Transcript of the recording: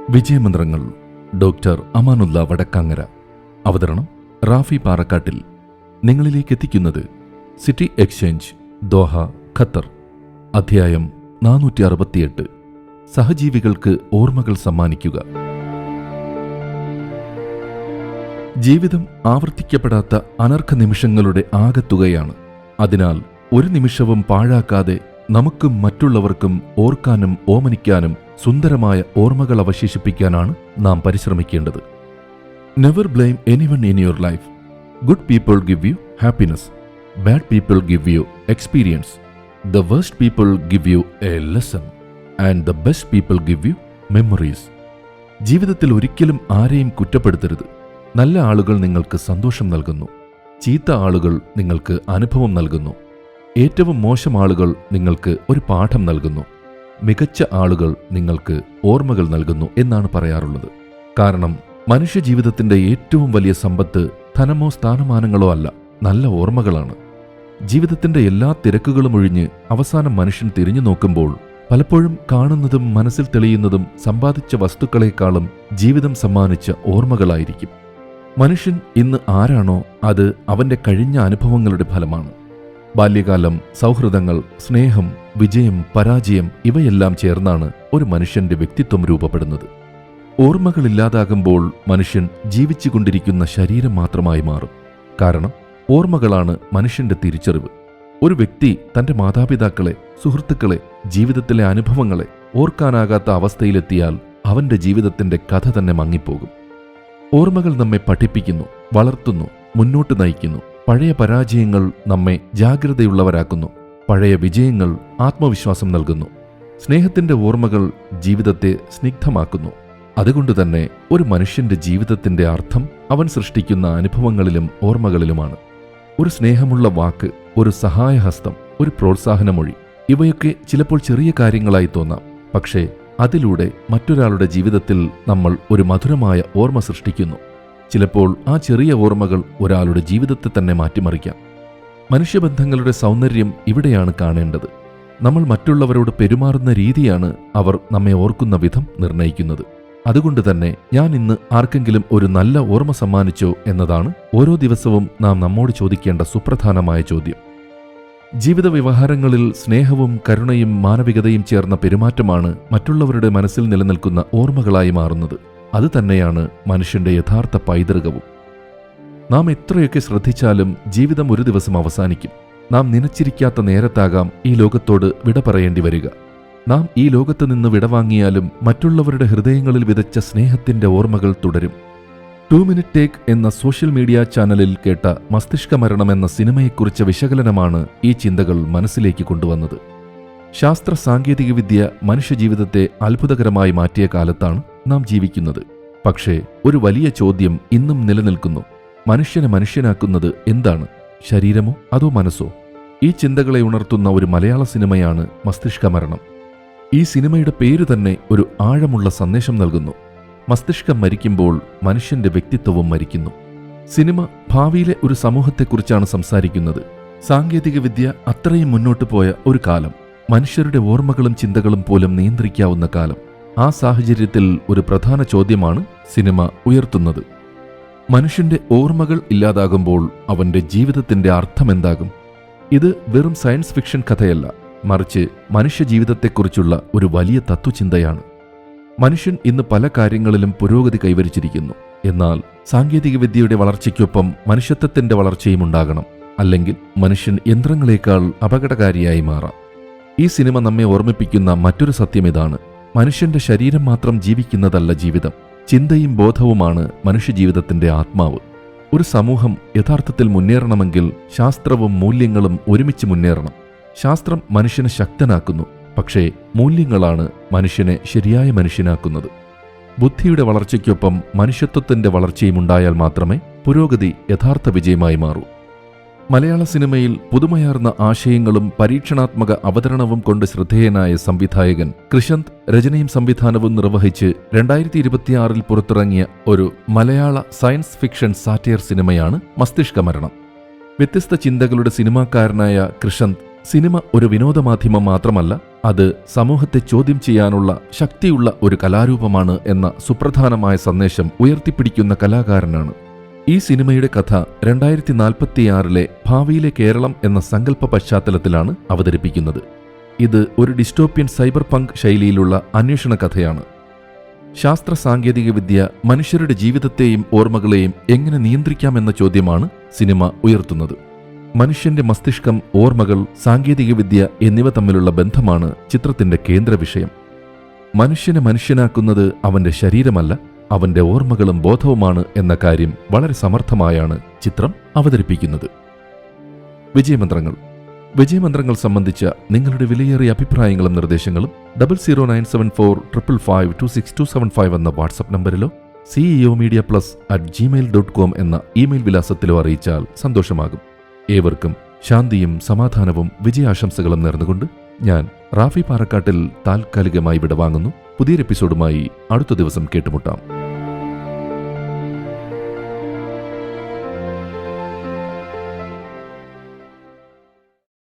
വിജയമന്ത്രങ്ങൾ doctor Amanullah Vadakkangara. അവതരണം റാഫി പാറക്കാട്ടിൽ. നിങ്ങളിലേക്ക് എത്തിക്കുന്നത് സിറ്റി എക്സ്ചേഞ്ച്, ദോഹ, ഖത്തർ. അധ്യായം 468. സഹജീവികൾക്ക് ഓർമ്മകൾ സമ്മാനിക്കുക. ജീവിതം ആവർത്തിക്കപ്പെടാത്ത അനർഘ നിമിഷങ്ങളുടെ ആകത്തുകയാണ്. അതിനാൽ ഒരു നിമിഷവും പാഴാക്കാതെ നമുക്കും മറ്റുള്ളവർക്കും ഓർക്കാനും ഓമനിക്കാനും സുന്ദരമായ ഓർമ്മകൾ അവശേഷിപ്പിക്കാനാണ് നാം പരിശ്രമിക്കേണ്ടത്. Never blame anyone in your life. Good people give you happiness. Bad people give you experience. The worst people give you a lesson. And the best people give you memories. ജീവിതത്തിൽ ഒരിക്കലും ആരെയും കുറ്റപ്പെടുത്തരുത്. നല്ല ആളുകൾ നിങ്ങൾക്ക് സന്തോഷം നൽകുന്നു. ചീത്ത ആളുകൾ നിങ്ങൾക്ക് അനുഭവം നൽകുന്നു. ഏറ്റവും മോശം ആളുകൾ നിങ്ങൾക്ക് ഒരു പാഠം നൽകുന്നു. മികച്ച ആളുകൾ നിങ്ങൾക്ക് ഓർമ്മകൾ നൽകുന്നു എന്നാണ് പറയാറുള്ളത്. കാരണം മനുഷ്യജീവിതത്തിന്റെ ഏറ്റവും വലിയ സമ്പത്ത് ധനമോ സ്ഥാനമാനങ്ങളോ അല്ല, നല്ല ഓർമ്മകളാണ്. ജീവിതത്തിന്റെ എല്ലാ തിരക്കുകളും ഒഴിഞ്ഞ് അവസാനം മനുഷ്യൻ തിരിഞ്ഞു നോക്കുമ്പോൾ പലപ്പോഴും കാണുന്നതും മനസ്സിൽ തെളിയുന്നതും സമ്പാദിച്ച വസ്തുക്കളെക്കാളും ജീവിതം സമ്മാനിച്ച ഓർമ്മകളായിരിക്കും. മനുഷ്യൻ ഇന്ന് ആരാണോ അത് അവന്റെ കഴിഞ്ഞ അനുഭവങ്ങളുടെ ഫലമാണ്. ബാല്യകാലം, സൗഹൃദങ്ങൾ, സ്നേഹം, വിജയം, പരാജയം ഇവയെല്ലാം ചേർന്നാണ് ഒരു മനുഷ്യന്റെ വ്യക്തിത്വം രൂപപ്പെടുന്നത്. ഓർമ്മകളില്ലാതാകുമ്പോൾ മനുഷ്യൻ ജീവിച്ചുകൊണ്ടിരിക്കുന്ന ശരീരം മാത്രമായി മാറും. കാരണം ഓർമ്മകളാണ് മനുഷ്യന്റെ തിരിച്ചറിവ്. ഒരു വ്യക്തി തന്റെ മാതാപിതാക്കളെ, സുഹൃത്തുക്കളെ, ജീവിതത്തിലെ അനുഭവങ്ങളെ ഓർക്കാനാകാത്ത അവസ്ഥയിലെത്തിയാൽ അവന്റെ ജീവിതത്തിന്റെ കഥ തന്നെ മങ്ങിപ്പോകും. ഓർമ്മകൾ നമ്മെ പഠിപ്പിക്കുന്നു, വളർത്തുന്നു, മുന്നോട്ട് നയിക്കുന്നു. പഴയ പരാജയങ്ങൾ നമ്മെ ജാഗ്രതയുള്ളവരാക്കുന്നു. പഴയ വിജയങ്ങൾ ആത്മവിശ്വാസം നൽകുന്നു. സ്നേഹത്തിന്റെ ഓർമ്മകൾ ജീവിതത്തെ സ്നിഗ്ധമാക്കുന്നു. അതുകൊണ്ടുതന്നെ ഒരു മനുഷ്യന്റെ ജീവിതത്തിന്റെ അർത്ഥം അവൻ സൃഷ്ടിക്കുന്ന അനുഭവങ്ങളിലും ഓർമ്മകളിലുമാണ്. ഒരു സ്നേഹമുള്ള വാക്ക്, ഒരു സഹായഹസ്തം, ഒരു പ്രോത്സാഹനമൊഴി, ഇവയൊക്കെ ചിലപ്പോൾ ചെറിയ കാര്യങ്ങളായി തോന്നാം. പക്ഷേ അതിലൂടെ മറ്റൊരാളുടെ ജീവിതത്തിൽ നമ്മൾ ഒരു മധുരമായ ഓർമ്മ സൃഷ്ടിക്കുന്നു. ചിലപ്പോൾ ആ ചെറിയ ഓർമ്മകൾ ഒരാളുടെ ജീവിതത്തെ തന്നെ മാറ്റിമറിക്കാം. മനുഷ്യബന്ധങ്ങളുടെ സൗന്ദര്യം ഇവിടെയാണ് കാണേണ്ടത്. നമ്മൾ മറ്റുള്ളവരോട് പെരുമാറുന്ന രീതിയാണ് അവർ നമ്മെ ഓർക്കുന്ന വിധം നിർണ്ണയിക്കുന്നത്. അതുകൊണ്ട് തന്നെ ഞാൻ ഇന്ന് ആർക്കെങ്കിലും ഒരു നല്ല ഓർമ്മ സമ്മാനിച്ചോ എന്നതാണ് ഓരോ ദിവസവും നാം നമ്മോട് ചോദിക്കേണ്ട സുപ്രധാനമായ ചോദ്യം. ജീവിത വ്യവഹാരങ്ങളിൽ സ്നേഹവും കരുണയും മാനവികതയും ചേർന്ന പെരുമാറ്റമാണ് മറ്റുള്ളവരുടെ മനസ്സിൽ നിലനിൽക്കുന്ന ഓർമ്മകളായി മാറുന്നത്. അത് തന്നെയാണ് മനുഷ്യന്റെ യഥാർത്ഥ പൈതൃകവും. നാം എത്രയൊക്കെ ശ്രദ്ധിച്ചാലും ജീവിതം ഒരു ദിവസം അവസാനിക്കും. നാം നനച്ചിരിക്കാത്ത നേരത്താകാം ഈ ലോകത്തോട് വിട പറയേണ്ടി വരിക. നാം ഈ ലോകത്ത് നിന്ന് വിടവാങ്ങിയാലും മറ്റുള്ളവരുടെ ഹൃദയങ്ങളിൽ വിതച്ച സ്നേഹത്തിന്റെ ഓർമ്മകൾ തുടരും. 2 Minute Take എന്ന സോഷ്യൽ മീഡിയ ചാനലിൽ കേട്ട മസ്തിഷ്ക മരണം എന്ന സിനിമയെക്കുറിച്ച വിശകലനമാണ് ഈ ചിന്തകൾ മനസ്സിലേക്ക് കൊണ്ടുവന്നത്. ശാസ്ത്ര സാങ്കേതികവിദ്യ മനുഷ്യജീവിതത്തെ അത്ഭുതകരമായി മാറ്റിയ കാലത്താണ് നാം ജീവിക്കുന്നത്. പക്ഷേ ഒരു വലിയ ചോദ്യം ഇന്നും നിലനിൽക്കുന്നു. മനുഷ്യനെ മനുഷ്യനാക്കുന്നത് എന്താണ്? ശരീരമോ അതോ മനസ്സോ? ഈ ചിന്തകളെ ഉണർത്തുന്ന ഒരു മലയാള സിനിമയാണ് മസ്തിഷ്ക മരണം. ഈ സിനിമയുടെ പേര് തന്നെ ഒരു ആഴമുള്ള സന്ദേശം നൽകുന്നു. മസ്തിഷ്കം മരിക്കുമ്പോൾ മനുഷ്യന്റെ വ്യക്തിത്വവും മരിക്കുന്നു. സിനിമ ഭാവിയിലെ ഒരു സമൂഹത്തെക്കുറിച്ചാണ് സംസാരിക്കുന്നത്. സാങ്കേതികവിദ്യ അത്രയും മുന്നോട്ടു പോയ ഒരു കാലം, മനുഷ്യരുടെ ഓർമ്മകളും ചിന്തകളും പോലും നിയന്ത്രിക്കാവുന്ന കാലം. ആ സാഹചര്യത്തിൽ ഒരു പ്രധാന ചോദ്യമാണ് സിനിമ ഉയർത്തുന്നത്. മനുഷ്യന്റെ ഓർമ്മകൾ ഇല്ലാതാകുമ്പോൾ അവന്റെ ജീവിതത്തിന്റെ അർത്ഥമെന്താകും? ഇത് വെറും സയൻസ് ഫിക്ഷൻ കഥയല്ല, മറിച്ച് മനുഷ്യജീവിതത്തെക്കുറിച്ചുള്ള ഒരു വലിയ തത്വചിന്തയാണ്. മനുഷ്യൻ ഇന്ന് പല കാര്യങ്ങളിലും പുരോഗതി കൈവരിച്ചിരിക്കുന്നു. എന്നാൽ സാങ്കേതികവിദ്യയുടെ വളർച്ചയ്ക്കൊപ്പം മനുഷ്യത്വത്തിന്റെ വളർച്ചയും ഉണ്ടാകണം. അല്ലെങ്കിൽ മനുഷ്യൻ യന്ത്രങ്ങളെക്കാൾ അപകടകാരിയായി മാറാം. ഈ സിനിമ നമ്മെ ഓർമ്മിപ്പിക്കുന്ന മറ്റൊരു സത്യം ഇതാണ്: മനുഷ്യന്റെ ശരീരം മാത്രം ജീവിക്കുന്നതല്ല ജീവിതം. ചിന്തയും ബോധവുമാണ് മനുഷ്യജീവിതത്തിന്റെ ആത്മാവ്. ഒരു സമൂഹം യഥാർത്ഥത്തിൽ മുന്നേറണമെങ്കിൽ ശാസ്ത്രവും മൂല്യങ്ങളും ഒരുമിച്ച് മുന്നേറണം. ശാസ്ത്രം മനുഷ്യനെ ശക്തനാക്കുന്നു, പക്ഷേ മൂല്യങ്ങളാണ് മനുഷ്യനെ ശരിയായ മനുഷ്യനാക്കുന്നത്. ബുദ്ധിയുടെ വളർച്ചയ്ക്കൊപ്പം മനുഷ്യത്വത്തിന്റെ വളർച്ചയും ഉണ്ടായാൽ മാത്രമേ പുരോഗതി യഥാർത്ഥ വിജയമായി മാറൂ. മലയാള സിനിമയിൽ പുതുമയാർന്ന ആശയങ്ങളും പരീക്ഷണാത്മക അവതരണവും കൊണ്ട് ശ്രദ്ധേയനായ സംവിധായകൻ കൃഷന്ത് രചനയും സംവിധാനവും നിർവഹിച്ച് 2026 പുറത്തിറങ്ങിയ ഒരു മലയാള സയൻസ് ഫിക്ഷൻ സാറ്റയർ സിനിമയാണ് മസ്തിഷ്ക മരണം. വ്യത്യസ്ത ചിന്തകളുടെ സിനിമാക്കാരനായ കൃഷന്ത് സിനിമ ഒരു വിനോദമാധ്യമം മാത്രമല്ല, അത് സമൂഹത്തെ ചോദ്യം ചെയ്യാനുള്ള ശക്തിയുള്ള ഒരു കലാരൂപമാണ് എന്ന സുപ്രധാനമായ സന്ദേശം ഉയർത്തിപ്പിടിക്കുന്ന കലാകാരനാണ്. ഈ സിനിമയുടെ കഥ 2046 ഭാവിയിലെ കേരളം എന്ന സങ്കല്പ പശ്ചാത്തലത്തിലാണ് അവതരിപ്പിക്കുന്നത്. ഇത് ഒരു ഡിസ്റ്റോപ്യൻ സൈബർ പങ്ക് ശൈലിയിലുള്ള അന്വേഷണ കഥയാണ്. ശാസ്ത്ര സാങ്കേതികവിദ്യ മനുഷ്യരുടെ ജീവിതത്തെയും ഓർമ്മകളെയും എങ്ങനെ നിയന്ത്രിക്കാമെന്ന ചോദ്യമാണ് സിനിമ ഉയർത്തുന്നത്. മനുഷ്യന്റെ മസ്തിഷ്കം, ഓർമ്മകൾ, സാങ്കേതികവിദ്യ എന്നിവ തമ്മിലുള്ള ബന്ധമാണ് ചിത്രത്തിന്റെ കേന്ദ്ര വിഷയം. മനുഷ്യനെ മനുഷ്യനാക്കുന്നത് അവന്റെ ശരീരമല്ല, അവന്റെ ഓർമ്മകളും ബോധവുമാണ് എന്ന കാര്യം വളരെ സമർത്ഥമായാണ് ചിത്രം അവതരിപ്പിക്കുന്നത്. വിജയമന്ത്രങ്ങൾ സംബന്ധിച്ച നിങ്ങളുടെ വിലയേറിയ അഭിപ്രായങ്ങളും നിർദ്ദേശങ്ങളും 00974552625 എന്ന വാട്സ്ആപ്പ് നമ്പറിലോ ceomedia+@gmail.com എന്ന ഇമെയിൽ വിലാസത്തിലോ അറിയിച്ചാൽ സന്തോഷമാകും. ഏവർക്കും ശാന്തിയും സമാധാനവും വിജയാശംസകളും നേർന്നുകൊണ്ട് ഞാൻ റാഫി പാറക്കാട്ടിൽ താൽക്കാലികമായി വിടവാങ്ങുന്നു. പുതിയൊരു എപ്പിസോഡുമായി അടുത്ത ദിവസം കേട്ടുമുട്ടാം.